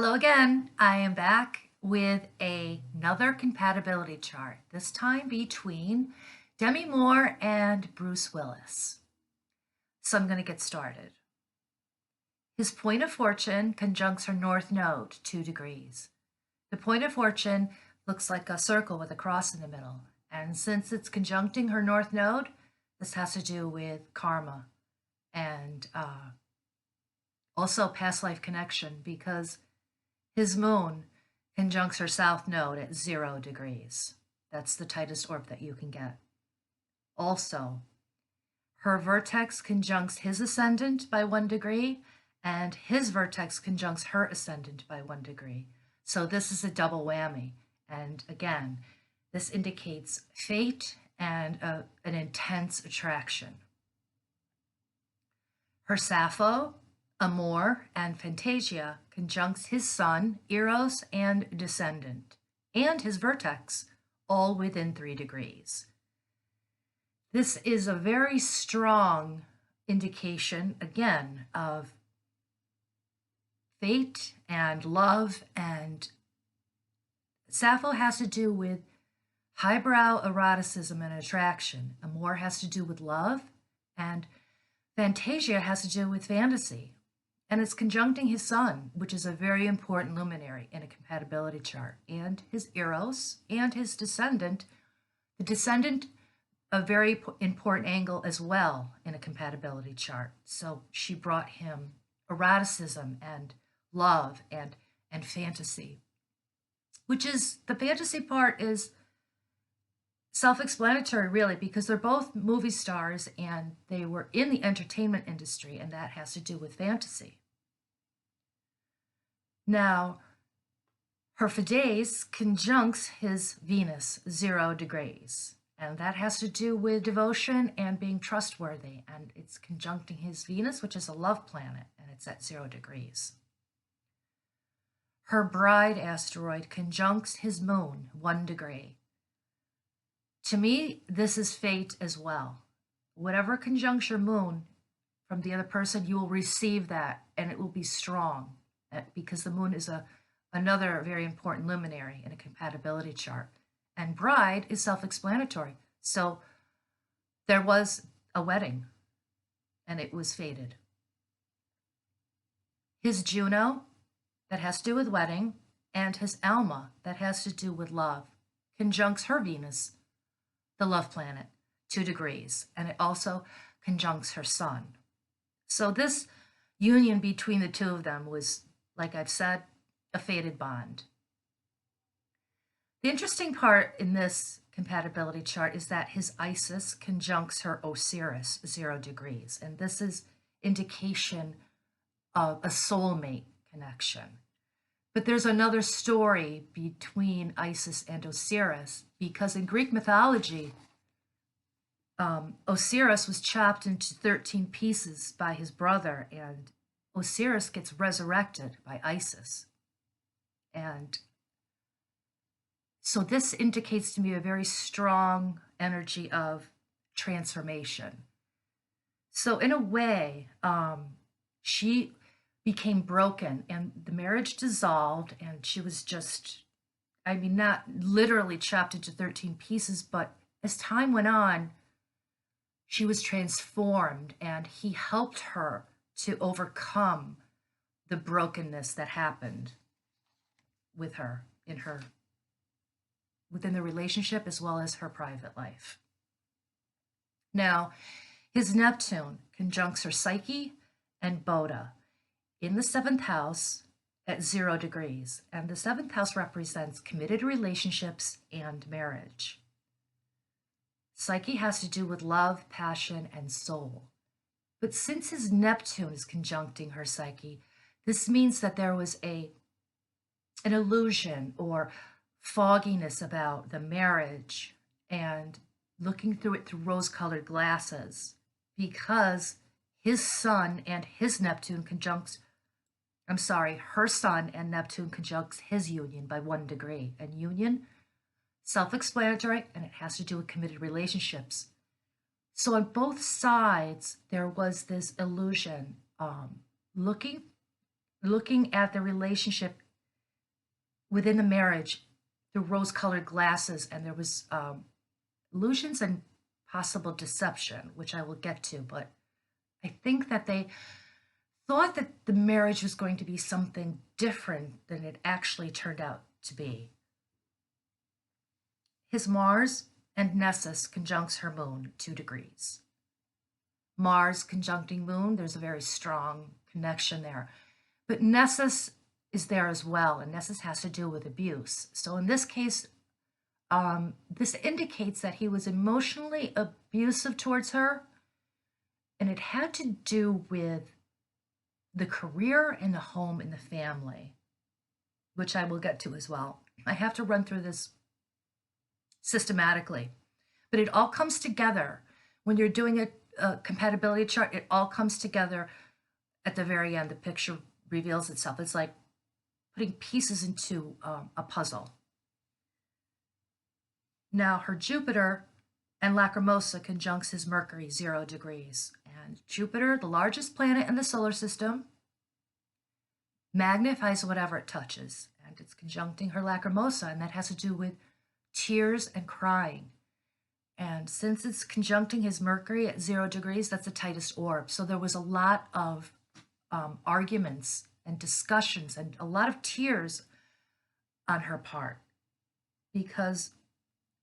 Hello again. I am back with another compatibility chart, this time between Demi Moore and Bruce Willis. So I'm going to get started. His point of fortune conjuncts her north node, 2 degrees. The point of fortune looks like a circle with a cross in the middle. And since it's conjuncting her north node, this has to do with karma and also past life connection, because his moon conjuncts her south node at 0 degrees. That's the tightest orb that you can get. Also, her vertex conjuncts his ascendant by 1 degree, and his vertex conjuncts her ascendant by 1 degree. So this is a double whammy. And again, this indicates fate and an intense attraction. Her Sappho, Amor, and Fantasia conjuncts his sun, Eros, and descendant, and his vertex, all within 3 degrees. This is a very strong indication, again, of fate and love, and Sappho has to do with highbrow eroticism and attraction. Amor has to do with love, and Fantasia has to do with fantasy. And it's conjuncting his sun, which is a very important luminary in a compatibility chart, and his Eros and his descendant. The descendant, a very important angle as well in a compatibility chart. So she brought him eroticism and love and fantasy, which is, the fantasy part is self-explanatory, really, because they're both movie stars and they were in the entertainment industry, and that has to do with fantasy. Now, her Fides conjuncts his Venus, 0 degrees, and that has to do with devotion and being trustworthy, and it's conjuncting his Venus, which is a love planet, and it's at 0 degrees. Her Bride asteroid conjuncts his moon, 1 degree. To me, this is fate as well. Whatever conjuncts your moon from the other person, you will receive that, and it will be strong, because the moon is another very important luminary in a compatibility chart. And bride is self-explanatory. So there was a wedding, and it was fated. His Juno, that has to do with wedding, and his Alma, that has to do with love, conjuncts her Venus, the love planet, 2 degrees, and it also conjuncts her sun. So this union between the two of them was, like I've said, a fated bond. The interesting part in this compatibility chart is that his Isis conjuncts her Osiris, 0 degrees, and this is indication of a soulmate connection. But there's another story between Isis and Osiris, because in Greek mythology, Osiris was chopped into 13 pieces by his brother, and Osiris gets resurrected by Isis. And so this indicates to me a very strong energy of transformation. So in a way, she became broken, and the marriage dissolved, and she was just, I mean, not literally chopped into 13 pieces, but as time went on, she was transformed, and he helped her to overcome the brokenness that happened with her within the relationship as well as her private life. Now, his Neptune conjuncts her Psyche and Boda in the 7th house at 0 degrees, and the 7th house represents committed relationships and marriage. Psyche has to do with love, passion, and soul. But since his Neptune is conjuncting her Psyche, this means that there was an illusion or fogginess about the marriage and looking through it through rose-colored glasses, because his sun and his Neptune conjuncts, her sun and Neptune conjuncts his union by 1 degree. And union, self-explanatory, and it has to do with committed relationships. So on both sides, there was this illusion, looking at the relationship within the marriage through rose-colored glasses, and there was illusions and possible deception, which I will get to. But I think that they thought that the marriage was going to be something different than it actually turned out to be. His Mars and Nessus conjuncts her moon 2 degrees. Mars conjuncting moon, there's a very strong connection there. But Nessus is there as well, and Nessus has to do with abuse. So in this case, this indicates that he was emotionally abusive towards her, and it had to do with the career and the home and the family, which I will get to as well. I have to run through this systematically, but it all comes together when you're doing a compatibility chart. It all comes together at the very end. The picture reveals itself. It's like putting pieces into a puzzle. Now her Jupiter and Lacrimosa conjuncts his Mercury 0 degrees, and Jupiter, the largest planet in the solar system, magnifies whatever it touches, and it's conjuncting her Lacrimosa, and that has to do with tears and crying. And since it's conjuncting his Mercury at 0 degrees, that's the tightest orb. So there was a lot of arguments and discussions and a lot of tears on her part, because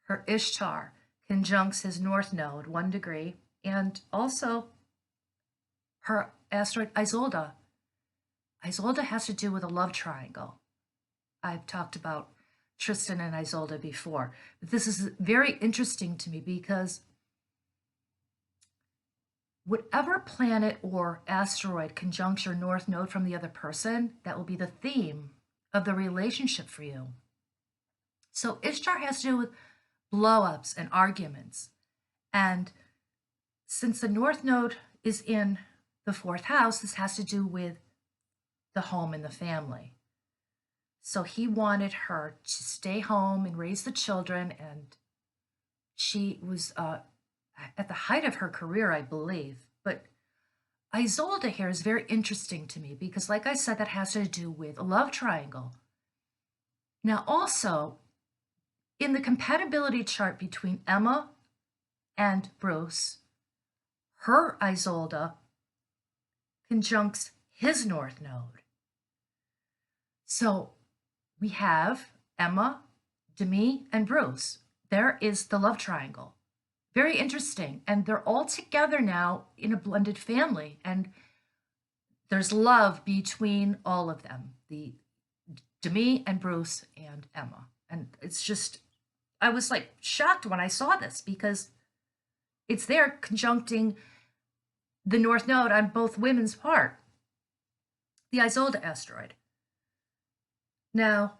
her Ishtar conjuncts his North Node 1 degree, and also her asteroid Isolde. Isolde has to do with a love triangle. I've talked about Tristan and Isolde before, but this is very interesting to me because whatever planet or asteroid conjuncts your North Node from the other person, that will be the theme of the relationship for you. So Ishtar has to do with blow-ups and arguments. And since the North Node is in the 4th house, this has to do with the home and the family. So he wanted her to stay home and raise the children, and she was at the height of her career, I believe. But Isolde here is very interesting to me because, like I said, that has to do with a love triangle. Now, also, in the compatibility chart between Emma and Bruce, her Isolde conjuncts his North Node. So we have Emma, Demi, and Bruce. There is the love triangle. Very interesting. And they're all together now in a blended family. And there's love between all of them, the Demi and Bruce and Emma. And it's just, I was like shocked when I saw this because it's there conjuncting the North Node on both women's part, the Isolde asteroid. Now,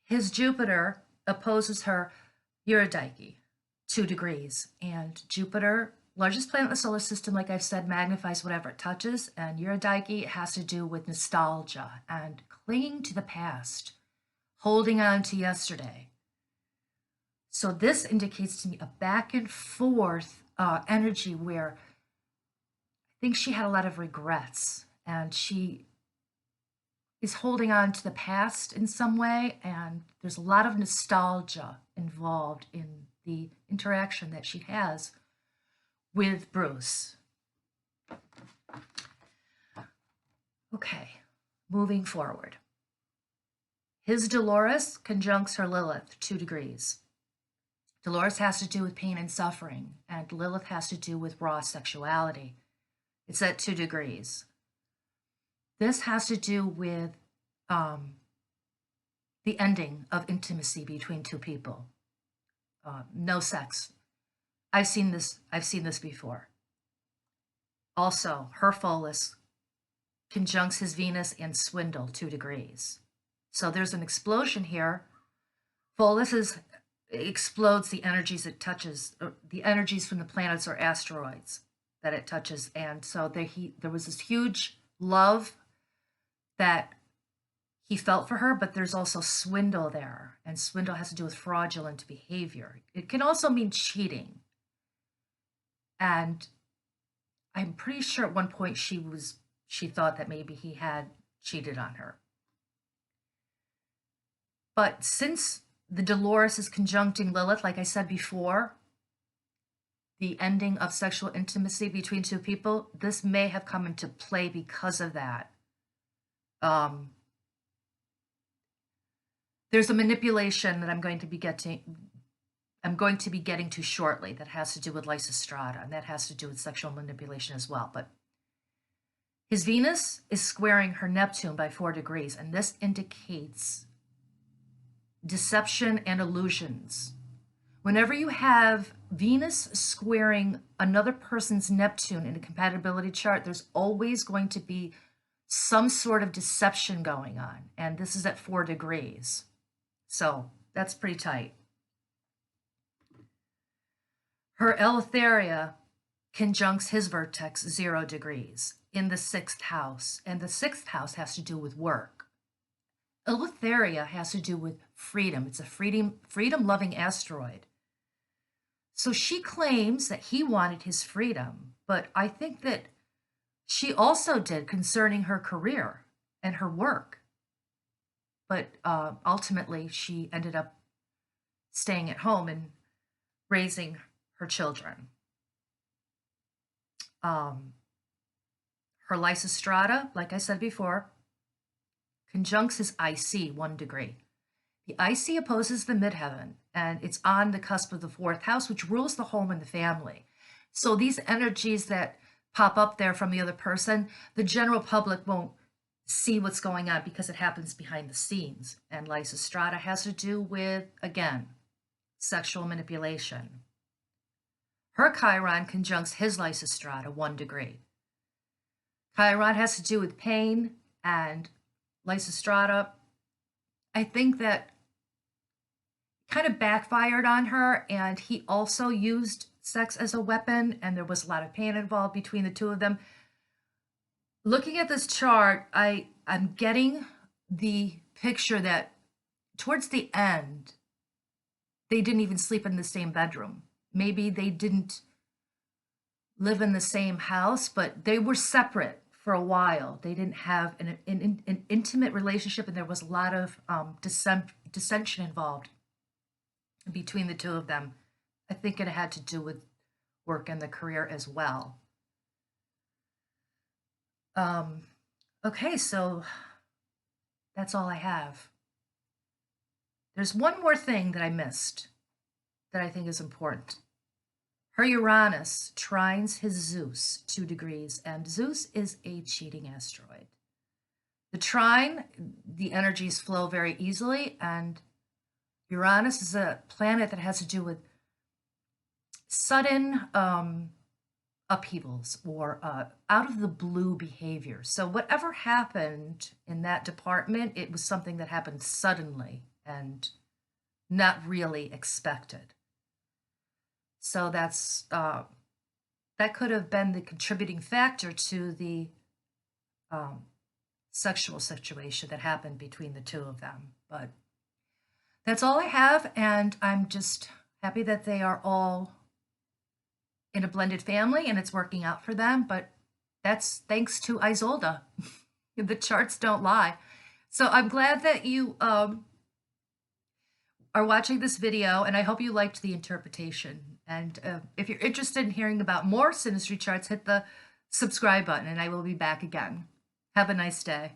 his Jupiter opposes her Eurydice, 2 degrees. And Jupiter, largest planet in the solar system, like I've said, magnifies whatever it touches. And Eurydice has to do with nostalgia and clinging to the past, holding on to yesterday. So this indicates to me a back and forth energy where I think she had a lot of regrets, and she is holding on to the past in some way, and there's a lot of nostalgia involved in the interaction that she has with Bruce. Okay, moving forward. His Dolores conjuncts her Lilith, 2 degrees. Dolores has to do with pain and suffering, and Lilith has to do with raw sexuality. It's at 2 degrees. This has to do with the ending of intimacy between 2 people. No sex. I've seen this before. Also, her Pholus conjuncts his Venus and Swindle, 2 degrees. So there's an explosion here. Pholus explodes the energies it touches, or the energies from the planets or asteroids that it touches. And so there was this huge love that he felt for her, but there's also swindle there. And swindle has to do with fraudulent behavior. It can also mean cheating. And I'm pretty sure at one point she thought that maybe he had cheated on her. But since the Dolores is conjuncting Lilith, like I said before, the ending of sexual intimacy between two people, this may have come into play because of that. There's a manipulation that I'm going to be getting to shortly that has to do with Lysistrata, and that has to do with sexual manipulation as well. But his Venus is squaring her Neptune by 4 degrees, and this indicates deception and illusions. Whenever you have Venus squaring another person's Neptune in a compatibility chart, there's always going to be some sort of deception going on. And this is at 4 degrees. So that's pretty tight. Her Eleutheria conjuncts his vertex 0 degrees in the 6th house. And the 6th house has to do with work. Eleutheria has to do with freedom. It's a freedom-loving asteroid. So she claims that he wanted his freedom, but I think that she also did concerning her career and her work. But ultimately, she ended up staying at home and raising her children. Her Lysistrata, like I said before, conjuncts his IC 1 degree. The IC opposes the midheaven, and it's on the cusp of the 4th house, which rules the home and the family. So these energies that pop up there from the other person, the general public won't see what's going on because it happens behind the scenes. And Lysistrata has to do with, again, sexual manipulation. Her Chiron conjuncts his Lysistrata 1 degree. Chiron has to do with pain, and Lysistrata, I think that kind of backfired on her, and he also used sex as a weapon, and there was a lot of pain involved between the two of them. Looking at this chart, I'm getting the picture that towards the end, they didn't even sleep in the same bedroom. Maybe they didn't live in the same house, but they were separate for a while. They didn't have an intimate relationship, and there was a lot of dissension involved between the two of them. I think it had to do with work and the career as well. Okay, so that's all I have. There's one more thing that I missed that I think is important. Her Uranus trines his Zeus 2 degrees, and Zeus is a cheating asteroid. The trine, the energies flow very easily, and Uranus is a planet that has to do with sudden upheavals or out of the blue behavior. So whatever happened in that department, it was something that happened suddenly and not really expected. So that's that could have been the contributing factor to the sexual situation that happened between the two of them. But that's all I have, and I'm just happy that they are all in a blended family and it's working out for them. But that's thanks to Isolde. The charts don't lie. So I'm glad that you are watching this video, and I hope you liked the interpretation. And if you're interested in hearing about more Synastry charts, hit the subscribe button, and I will be back again. Have a nice day.